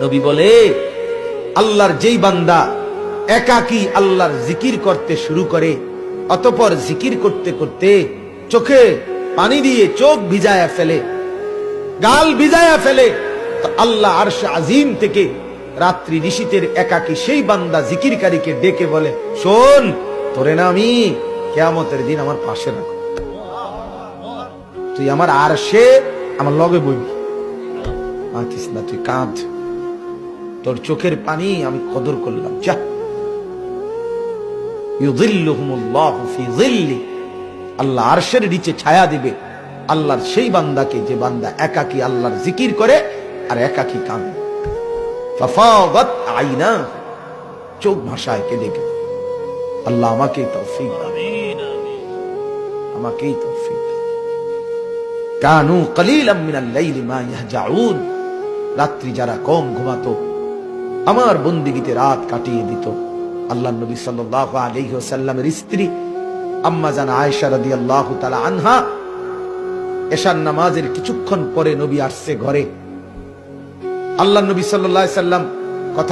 নবী বলে, আল্লাহর যেই বান্দা একাকী আল্লাহর জিকির করতে শুরু করে, অতঃপর জিকির করতে করতে চোখে পানি দিয়ে চোখ ভিজায়া ফেলে, গাল ভিজায়া ফেলে, তো আল্লাহ আরশে আজিম থেকে রাত্রি নিশীতের একাকী সেই বান্দা জিকিরকারীকে ডেকে বলে, শোন, তোরে না আমি কিয়ামতের দিন আমার পাশে রাখো, তুই আমার আরশে আমার লগে বইবি, আঁকিস না, তুই কাঁদ, তোর চোখের পানি আমি কদর করলাম, যা। ইউযিল্লুহুমুল্লাহু ফি যিল্লি, আল্লাহ আরশের নিচে ছায়া দিবে আল্লাহর সেই বান্দাকে যে বান্দা একাকী আল্লাহর জিকির করে আর একাকী কাঁদে। ফাফাদাত আইনা, চোখ ভাষায় কেঁদে গেল। আল্লাহ আমাকেই তৌফিক দান, আমাকেই তৌফিক দান। কানু কলিলাম মিনাল লাইলি মা ইয়াহজাউন, রাত্রি যারা কম ঘুমাতো আমার বন্দিগিতে রাত কাটিয়ে দিত। আল্লাহর নবী সাল্লাল্লাহু আলাইহি ওয়াসাল্লামের স্ত্রী আম্মা জান আয়েশা রাদিয়াল্লাহু তাআলা আনহা, এশার নামাজের কিছুক্ষণ পরে নবী আসছে ঘরে। আল্লাহর নবী সাল্লাল্লাহু আলাইহি ওয়াসাল্লাম